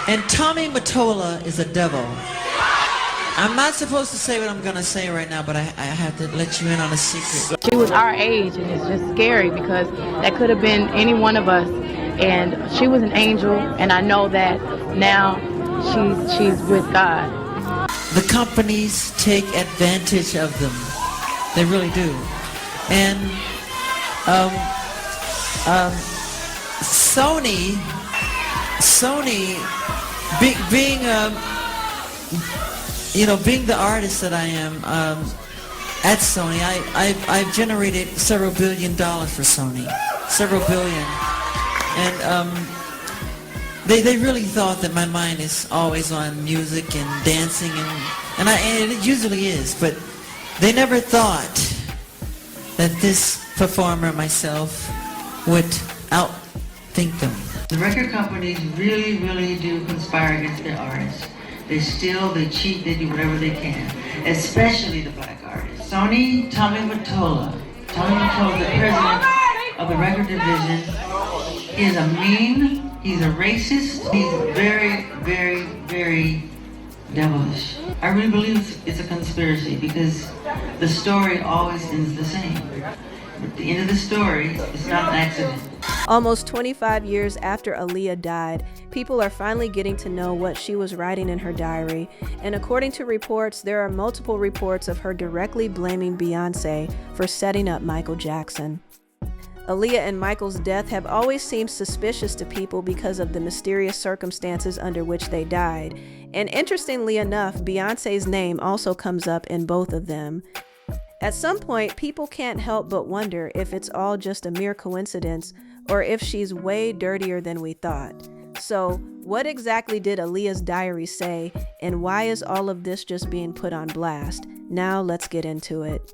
And Tommy Mottola is a devil. I'm not supposed to say what I'm going to say right now, but I have to let you in on a secret. She was our age, and it's just scary because that could have been any one of us. And she was an angel, and I know that now she's with God. The companies take advantage of them. They really do. And Sony, being the artist that I am at Sony, I've generated several $1 billion for Sony, several billion, and they really thought that my mind is always on music and dancing, and it usually is, but they never thought that this performer, myself, would outthink them. The record companies really, really do conspire against their artists. They steal, they cheat, they do whatever they can, especially the black artists. Tommy Mottola, the president of the record division, is a mean, he's a racist, he's very, very, very devilish. I really believe it's a conspiracy because the story always ends the same. At the end of the story, it's not an accident. Almost 25 years after Aaliyah died, people are finally getting to know what she was writing in her diary, and according to reports, there are multiple reports of her directly blaming Beyonce for setting up Michael Jackson. Aaliyah and Michael's death have always seemed suspicious to people because of the mysterious circumstances under which they died, and interestingly enough, Beyonce's name also comes up in both of them. At some point, people can't help but wonder if it's all just a mere coincidence or if she's way dirtier than we thought. So, what exactly did Aaliyah's diary say, and why is all of this just being put on blast? Now let's get into it.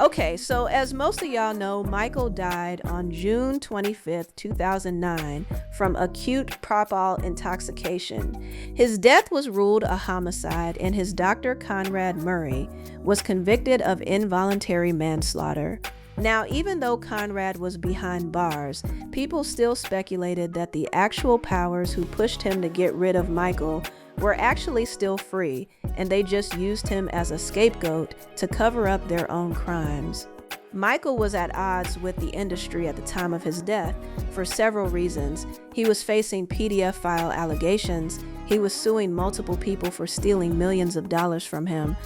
Okay, so as most of y'all know, Michael died on June 25th, 2009 from acute propofol intoxication. His death was ruled a homicide, and his doctor, Conrad Murray, was convicted of involuntary manslaughter. Now, even though Conrad was behind bars, people still speculated that the actual powers who pushed him to get rid of Michael were actually still free, and they just used him as a scapegoat to cover up their own crimes. Michael was at odds with the industry at the time of his death for several reasons. He was facing PDF file allegations, he was suing multiple people for stealing millions of dollars from him,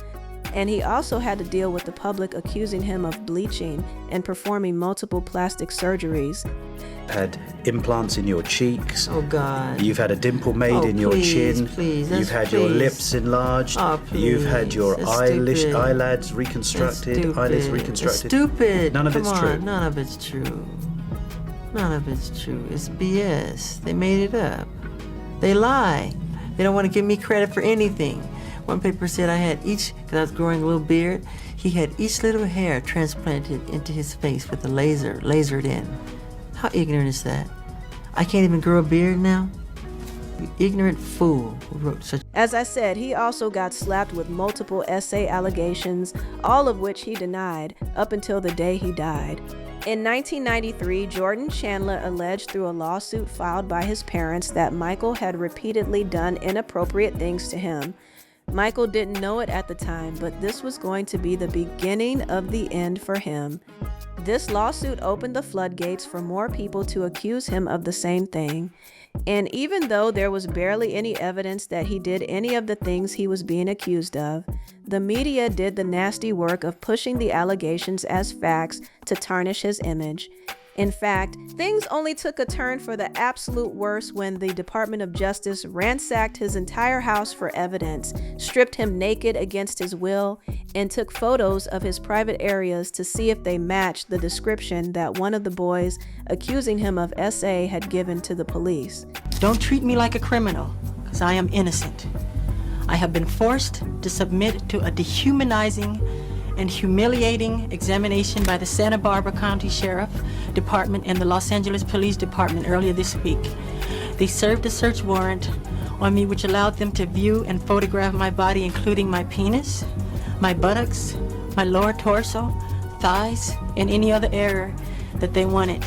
and he also had to deal with the public accusing him of bleaching and performing multiple plastic surgeries. Had implants in your cheeks. Oh God. You've had a dimple made in your chin. Please, you've had your lips enlarged. Oh, please. You've had your eyelids reconstructed. Eyelids reconstructed. It's stupid. None of it's true. None of it's true. None of it's true. It's BS. They made it up. They lie. They don't want to give me credit for anything. One paper said I had because I was growing a little beard, he had each little hair transplanted into his face with a lasered in. How ignorant is that? I can't even grow a beard now? You ignorant fool who wrote such. As I said, he also got slapped with multiple essay allegations, all of which he denied up until the day he died. In 1993, Jordan Chandler alleged through a lawsuit filed by his parents that Michael had repeatedly done inappropriate things to him. Michael didn't know it at the time, but this was going to be the beginning of the end for him. This lawsuit opened the floodgates for more people to accuse him of the same thing. And even though there was barely any evidence that he did any of the things he was being accused of, the media did the nasty work of pushing the allegations as facts to tarnish his image. In fact, things only took a turn for the absolute worst when the Department of Justice ransacked his entire house for evidence, stripped him naked against his will, and took photos of his private areas to see if they matched the description that one of the boys accusing him of SA had given to the police. Don't treat me like a criminal, because I am innocent. I have been forced to submit to a dehumanizing and humiliating examination by the Santa Barbara County Sheriff Department and the Los Angeles Police Department earlier this week. They served a search warrant on me which allowed them to view and photograph my body, including my penis, my buttocks, my lower torso, thighs, and any other area that they wanted.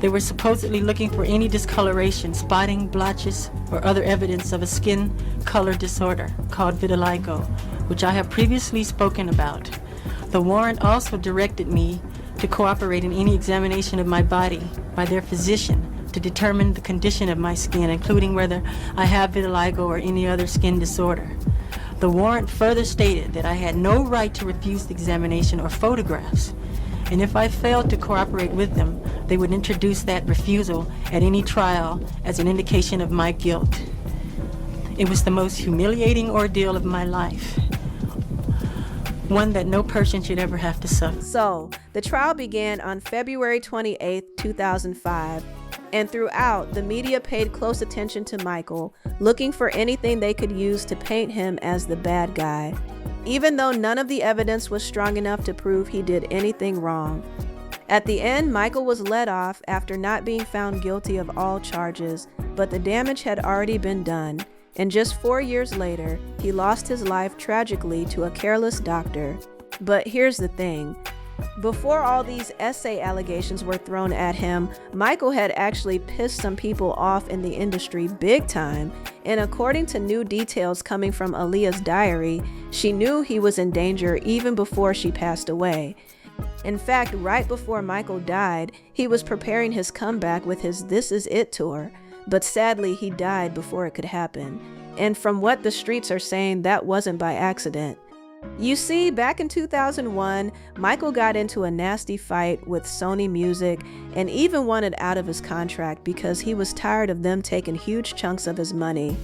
They were supposedly looking for any discoloration, spotting, blotches, or other evidence of a skin color disorder called vitiligo, which I have previously spoken about. The warrant also directed me to cooperate in any examination of my body by their physician to determine the condition of my skin, including whether I have vitiligo or any other skin disorder. The warrant further stated that I had no right to refuse the examination or photographs, and if I failed to cooperate with them, they would introduce that refusal at any trial as an indication of my guilt. It was the most humiliating ordeal of my life, one that no person should ever have to suffer. So, the trial began on February 28, 2005, and throughout, the media paid close attention to Michael, looking for anything they could use to paint him as the bad guy, even though none of the evidence was strong enough to prove he did anything wrong. At the end, Michael was let off after not being found guilty of all charges, but the damage had already been done, and just 4 years later, he lost his life tragically to a careless doctor. But here's the thing. Before all these essay allegations were thrown at him, Michael had actually pissed some people off in the industry big time, and according to new details coming from Aaliyah's diary, she knew he was in danger even before she passed away. In fact, right before Michael died, he was preparing his comeback with his This Is It tour, but sadly he died before it could happen. And from what the streets are saying, that wasn't by accident. You see, back in 2001, Michael got into a nasty fight with Sony Music and even wanted out of his contract because he was tired of them taking huge chunks of his money.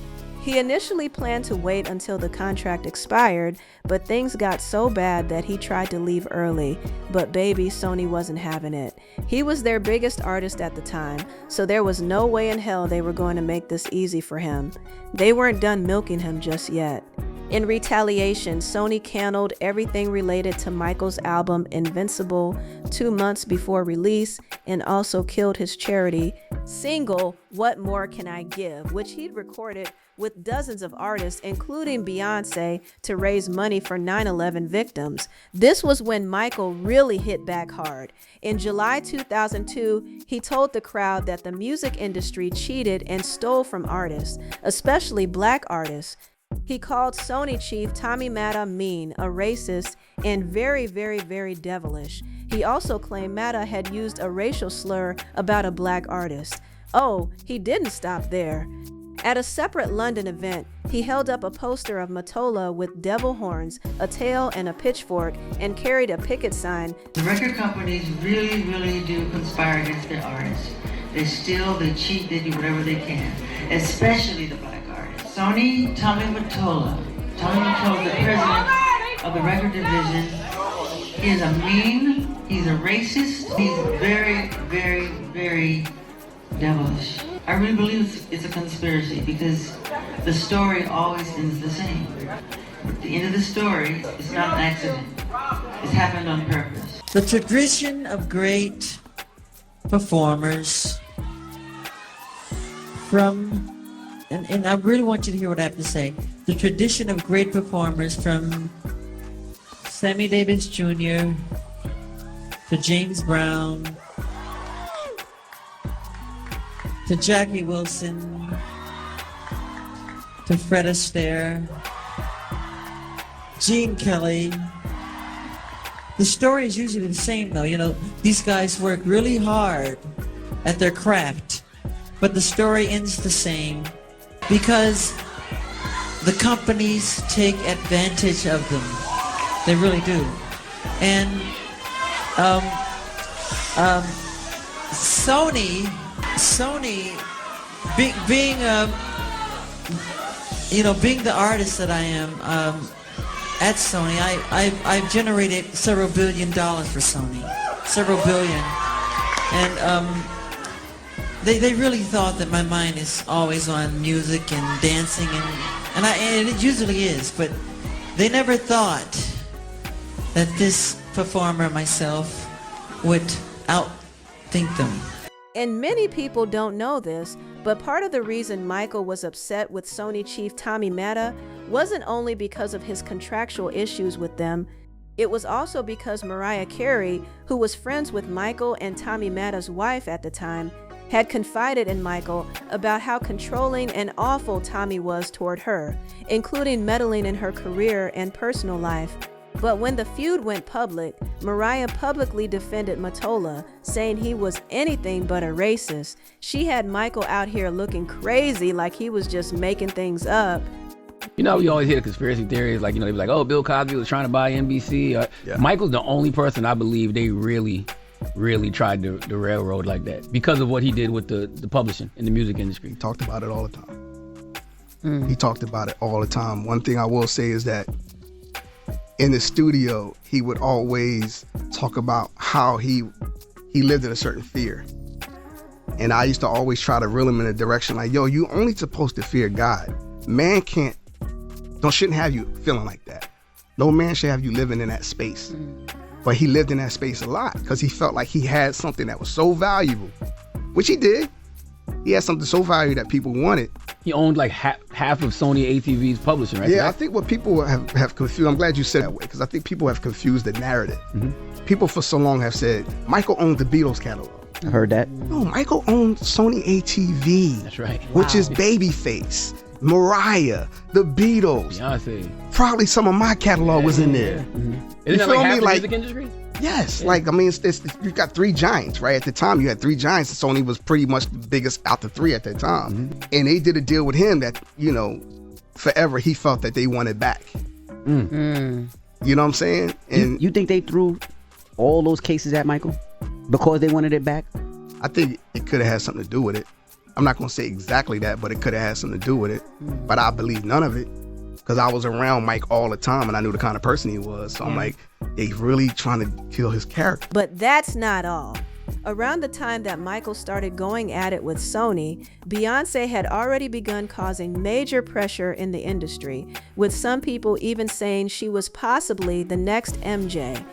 He initially planned to wait until the contract expired, but things got so bad that he tried to leave early, but baby, Sony wasn't having it. He was their biggest artist at the time, so there was no way in hell they were going to make this easy for him. They weren't done milking him just yet. In retaliation, Sony canceled everything related to Michael's album Invincible 2 months before release and also killed his charity single, What More Can I Give?, which he'd recorded with dozens of artists, including Beyonce, to raise money for 9/11 victims. This was when Michael really hit back hard. In July 2002, he told the crowd that the music industry cheated and stole from artists, especially black artists. He called Sony chief Tommy Matta mean, a racist, and very, very, very devilish. He also claimed Matta had used a racial slur about a black artist. Oh, he didn't stop there. At a separate London event, he held up a poster of Mottola with devil horns, a tail, and a pitchfork, and carried a picket sign. The record companies really, really do conspire against their artists. They steal, they cheat, they do whatever they can, especially the black artists. Sony, Tommy Mottola, the president of the record division, he is a mean, he's a racist, he's very, very, very devilish. I really believe it's a conspiracy because the story always ends the same. At the end of the story, it's not an accident. It's happened on purpose. The tradition of great performers and I really want you to hear what I have to say. The tradition of great performers from Sammy Davis Jr. to James Brown to Jackie Wilson, to Fred Astaire, Gene Kelly. The story is usually the same though. You know, these guys work really hard at their craft, but the story ends the same because the companies take advantage of them. They really do. And Sony, being the artist that I am at Sony, I've generated several $1 billion for Sony, several billion, and they really thought that my mind is always on music and dancing, and it usually is, but they never thought that this performer myself would outthink them. And many people don't know this, but part of the reason Michael was upset with Sony chief Tommy Matta wasn't only because of his contractual issues with them. It was also because Mariah Carey, who was friends with Michael and Tommy Matta's wife at the time, had confided in Michael about how controlling and awful Tommy was toward her, including meddling in her career and personal life. But when the feud went public, Mariah publicly defended Mottola, saying he was anything but a racist. She had Michael out here looking crazy like he was just making things up. You know, we always hear the conspiracy theories, like, you know, they be like, oh, Bill Cosby was trying to buy NBC. Michael's the only person I believe they really tried to railroad like that because of what he did with the publishing in the music industry. He talked about it all the time. He talked about it all the time. One thing I will say is that in the studio, he would always talk about how he lived in a certain fear. And I used to always try to reel him in a direction like, yo, you only supposed to fear God. Man shouldn't have you feeling like that. No man should have you living in that space. But he lived in that space a lot because he felt like he had something that was so valuable, which he did. He had something so valuable that people wanted. He owned like half of Sony ATV's publishing, right? Yeah, I think what people have confused, I'm glad you said that way, because I think people have confused the narrative. People for so long have said, Michael owned the Beatles catalog. I heard that. No, Michael owned Sony ATV. That's right. Which is Babyface, Mariah, the Beatles. Beyonce. Probably some of my catalog was in there. Isn't that like half the music industry? Yes, like, I mean, you got three giants, right? At the time, you had three giants, and Sony was pretty much the biggest out the three at that time. And they did a deal with him that, you know, forever he felt that they wanted back. You know what I'm saying? And you think they threw all those cases at Michael because they wanted it back? I think it could have had something to do with it. I'm not going to say exactly that, but it could have had something to do with it. But I believe none of it because I was around Mike all the time and I knew the kind of person he was. So I'm like, they really trying to kill his character. But that's not all. Around the time that Michael started going at it with Sony, Beyonce had already begun causing major pressure in the industry, with some people even saying she was possibly the next MJ.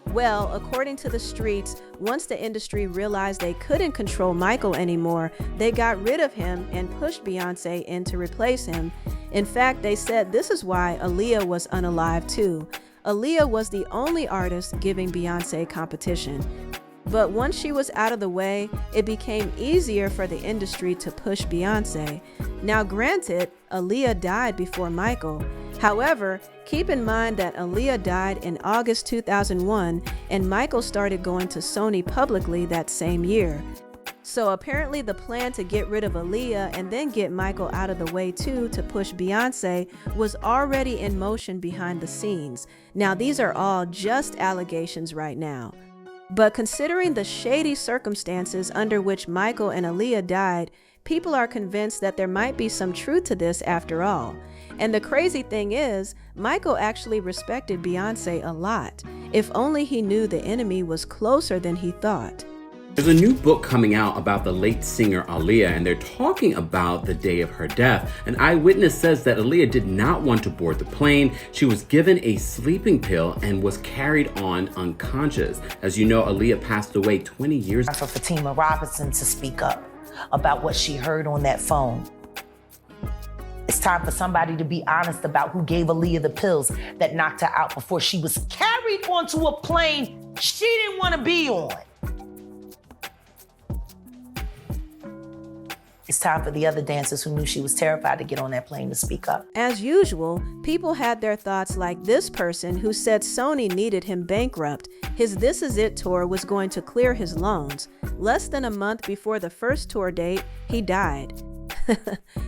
Well, according to the streets, once the industry realized they couldn't control Michael anymore, they got rid of him and pushed Beyonce in to replace him. In fact, they said this is why Aaliyah was unalive too. Aaliyah was the only artist giving Beyonce competition. But once she was out of the way, it became easier for the industry to push Beyonce. Now granted, Aaliyah died before Michael. However, keep in mind that Aaliyah died in August 2001 and Michael started going to Sony publicly that same year. So apparently the plan to get rid of Aaliyah and then get Michael out of the way too to push Beyonce was already in motion behind the scenes. Now these are all just allegations right now. But considering the shady circumstances under which Michael and Aaliyah died, people are convinced that there might be some truth to this after all. And the crazy thing is, Michael actually respected Beyonce a lot, if only he knew the enemy was closer than he thought. There's a new book coming out about the late singer Aaliyah, and they're talking about the day of her death. An eyewitness says that Aaliyah did not want to board the plane. She was given a sleeping pill and was carried on unconscious. As you know, Aaliyah passed away 20 years ago. For Fatima Robinson to speak up about what she heard on that phone. It's time for somebody to be honest about who gave Aaliyah the pills that knocked her out before she was carried onto a plane she didn't want to be on. It's time for the other dancers who knew she was terrified to get on that plane to speak up. As usual, people had their thoughts like this person who said Sony needed him bankrupt. His This Is It tour was going to clear his loans. Less than a month before the first tour date, he died.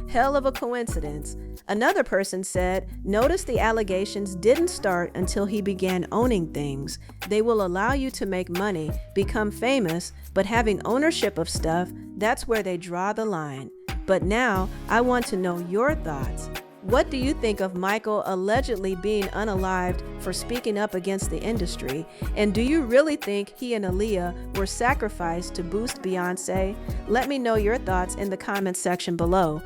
Hell of a coincidence. Another person said, notice the allegations didn't start until he began owning things. They will allow you to make money, become famous, but having ownership of stuff, that's where they draw the line. But now, I want to know your thoughts. What do you think of Michael allegedly being unalived for speaking up against the industry? And do you really think he and Aaliyah were sacrificed to boost Beyonce? Let me know your thoughts in the comments section below.